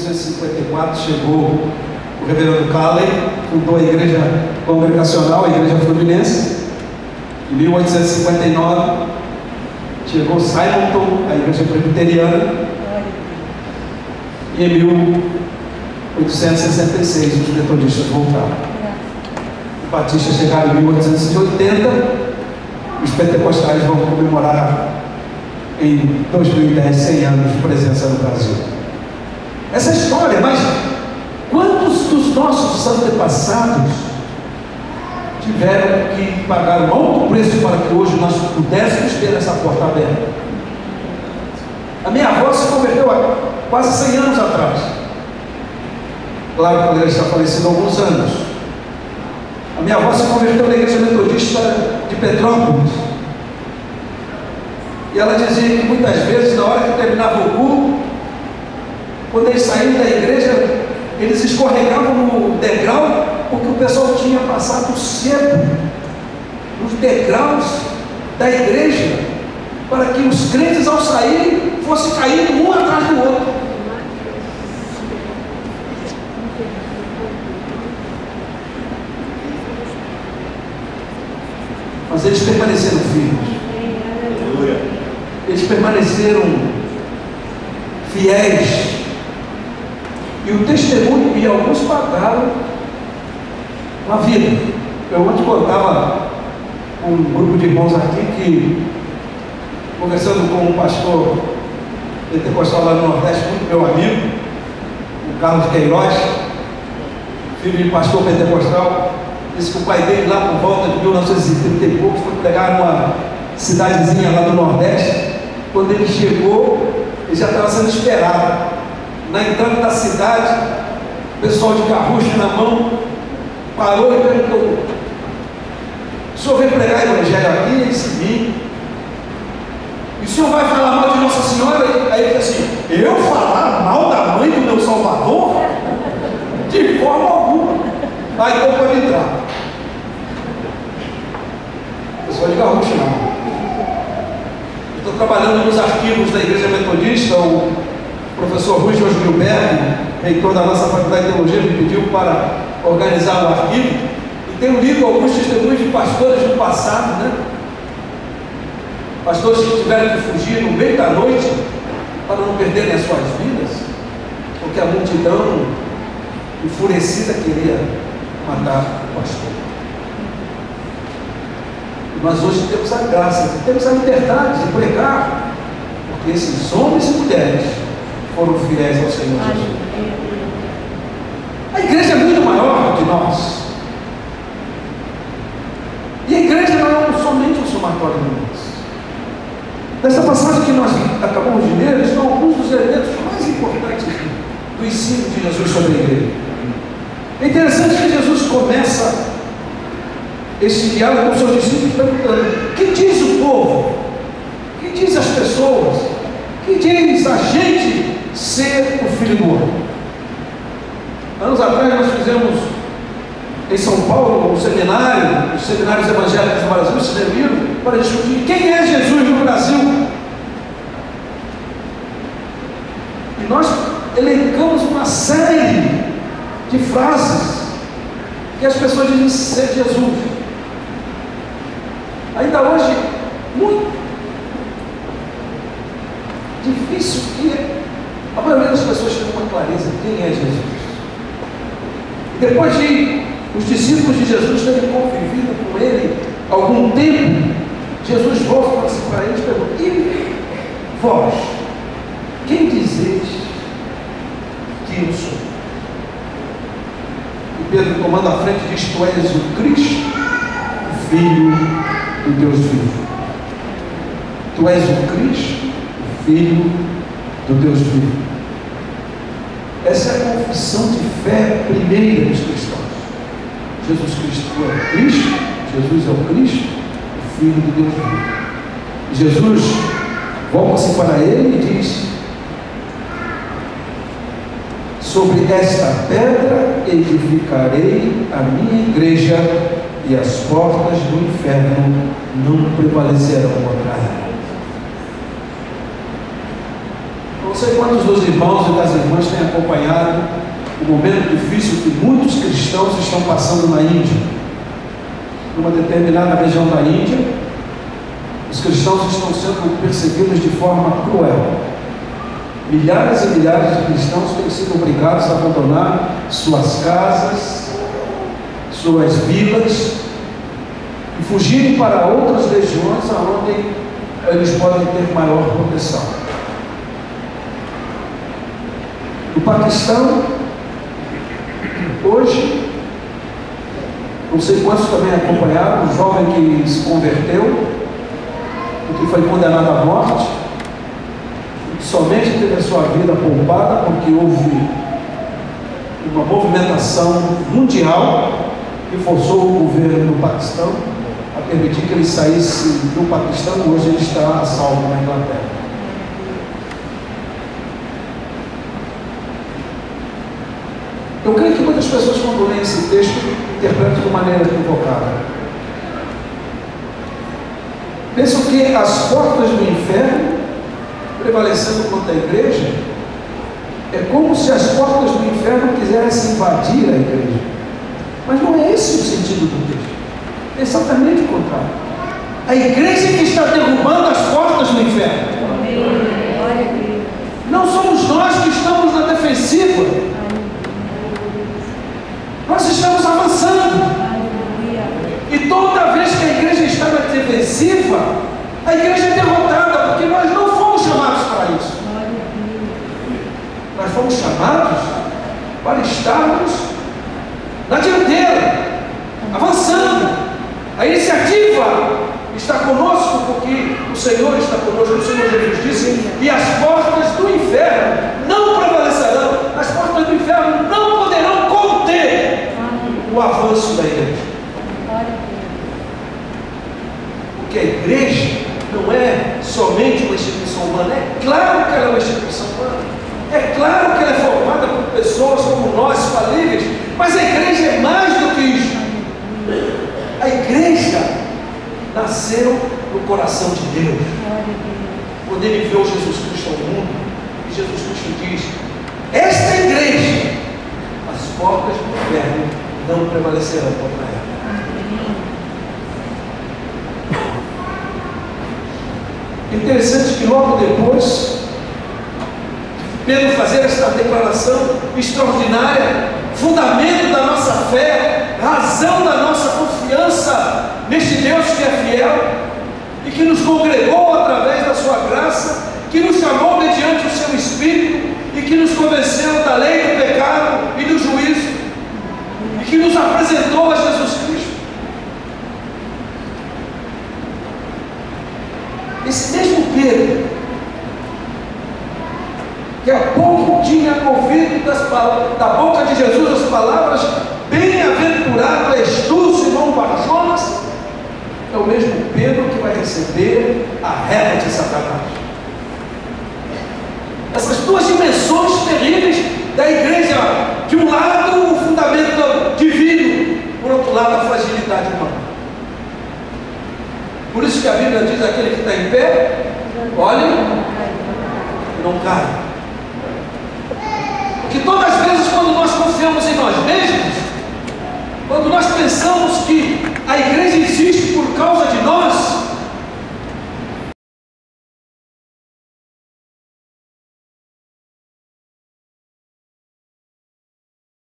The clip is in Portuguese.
1854 chegou o reverendo Calley, fundou a igreja congregacional, a igreja fluminense. Em 1859 chegou Simonton, a igreja presbiteriana. E em 1866 os metodistas voltaram. Os batistas chegaram em 1880. Os pentecostais vão comemorar em 2010 100 anos de presença no Brasil. Essa história, mas quantos dos nossos antepassados tiveram que pagar um alto preço para que hoje nós pudéssemos ter essa porta aberta? A minha avó se converteu há quase 100 anos atrás. Claro que ela está falecida há alguns anos. A minha avó se converteu na igreja metodista de Petrópolis. E ela dizia que muitas vezes, na hora que terminava o culto, quando eles saíam da igreja, eles escorregavam no degrau, porque o pessoal tinha passado cedo nos degraus da igreja, para que os crentes, ao saírem, fossem caindo um atrás do outro. Mas eles permaneceram firmes. Eles permaneceram fiéis. E o testemunho, e alguns pagaram a vida. Eu ontem contava com um grupo de irmãos aqui que, conversando com um pastor pentecostal lá no Nordeste, muito meu amigo, o Carlos Queiroz, filho de pastor pentecostal, disse que o pai dele, lá por volta de 1930 e pouco, foi pregar numa cidadezinha lá do Nordeste. Quando ele chegou, ele já estava sendo esperado. Na entrada da cidade, o pessoal de carrucho na mão parou e perguntou: o senhor veio pregar evangelho aqui? Ele disse: sim. E o senhor vai falar mal de Nossa Senhora? Aí ele disse assim: eu falar mal da mãe do meu Salvador? De forma alguma. Aí então pode entrar. Pessoal de carrucho não. Eu estou trabalhando nos arquivos da Igreja Metodista. O professor Rui Jorge Gilberto, reitor da nossa faculdade de teologia, me pediu para organizar o arquivo, e tenho lido alguns testemunhos de pastores do passado, né? Pastores que tiveram que fugir no meio da noite para não perderem as suas vidas, porque a multidão enfurecida queria matar o pastor. E nós hoje temos a graça, temos a liberdade de pregar, porque esses homens e mulheres foram fiéis ao Senhor Jesus. A igreja é muito maior do que nós. E a igreja não é somente um somatório de nós. Nessa passagem que nós acabamos de ler, estão alguns dos elementos mais importantes do ensino de Jesus sobre a igreja. É interessante que Jesus começa esse diálogo com seus discípulos perguntando: que diz o povo? Que diz as pessoas? Que diz a gente ser o Filho do Homem? Anos atrás nós fizemos em São Paulo um seminário, os seminários evangélicos do Brasil se reuniram para discutir quem é Jesus no Brasil. E nós elencamos uma série de frases que as pessoas dizem ser Jesus. Ainda hoje, muito difícil que a maioria das pessoas tenha uma clareza de quem é Jesus. E depois de os discípulos de Jesus terem convivido com ele algum tempo, Jesus volta para eles e pergunta: e vós, quem dizeis que eu sou? E Pedro, tomando a frente, diz: tu és o Cristo, o Filho do Deus vivo. Tu és o Cristo, o Filho do Deus vivo. Essa é a confissão de fé primeira dos cristãos. Jesus Cristo é o Cristo, Jesus é o Cristo, o Filho de Deus vivo. E Jesus volta-se para ele e diz: sobre esta pedra edificarei a minha igreja, e as portas do inferno não prevalecerão contra ela. Então, sei quantos dos irmãos e das irmãs têm acompanhado o momento difícil que muitos cristãos estão passando na Índia. Numa determinada região da Índia, os cristãos estão sendo perseguidos de forma cruel. Milhares e milhares de cristãos têm sido obrigados a abandonar suas casas, suas vilas e fugirem para outras regiões onde eles podem ter maior proteção. No Paquistão, hoje, não sei quantos também acompanharam, um jovem que se converteu e que foi condenado à morte, somente teve a sua vida poupada porque houve uma movimentação mundial que forçou o governo do Paquistão a permitir que ele saísse do Paquistão. Hoje ele está a salvo na Inglaterra. Eu creio que muitas pessoas, quando leem esse texto, interpretam de maneira equivocada. Pensam que as portas do inferno prevalecendo contra a igreja, é como se as portas do inferno quisessem invadir a igreja. Mas não é esse o sentido do texto. É exatamente o contrário. A igreja que está derrubando as portas do inferno. Não somos nós que estamos na defensiva. Nós estamos avançando. E toda vez que a igreja está na defensiva, a igreja é derrotada, porque nós não fomos chamados para isso. Nós fomos chamados para estarmos na dianteira, avançando. A iniciativa está conosco, porque o Senhor está conosco. O Senhor Jesus disse: e as portas do inferno não prevalecerão, as portas do inferno não poderão conter o avanço da igreja. Porque a igreja não é somente uma instituição humana. É claro que ela é uma instituição humana, é claro que ela é formada por pessoas como nós, falíveis, mas a igreja é mais do que isso. A igreja nasceu no coração de Deus, quando ele enviou Jesus Cristo ao mundo. E Jesus Cristo diz: esta igreja, as portas do inferno não prevalecerão contra ela. Interessante que logo depois Pedro fazer esta declaração extraordinária, fundamento da nossa fé, razão da nossa confiança neste Deus que é fiel e que nos congregou através da sua graça, que nos chamou mediante o seu Espírito e que nos convenceu da lei do pecado e do juízo e que nos apresentou a Jesus Cristo. Esse mesmo Pedro, que há pouco tinha ouvido da boca de Jesus as palavras: bem-aventurado és tu, Simão Barjonas, é o mesmo Pedro que vai receber a régua de Satanás. Essas duas dimensões terríveis da igreja: de um lado o fundamento divino, por outro lado a fragilidade humana. Por isso que a Bíblia diz: aquele que está em pé, olhe, não cai. Porque todas as vezes quando nós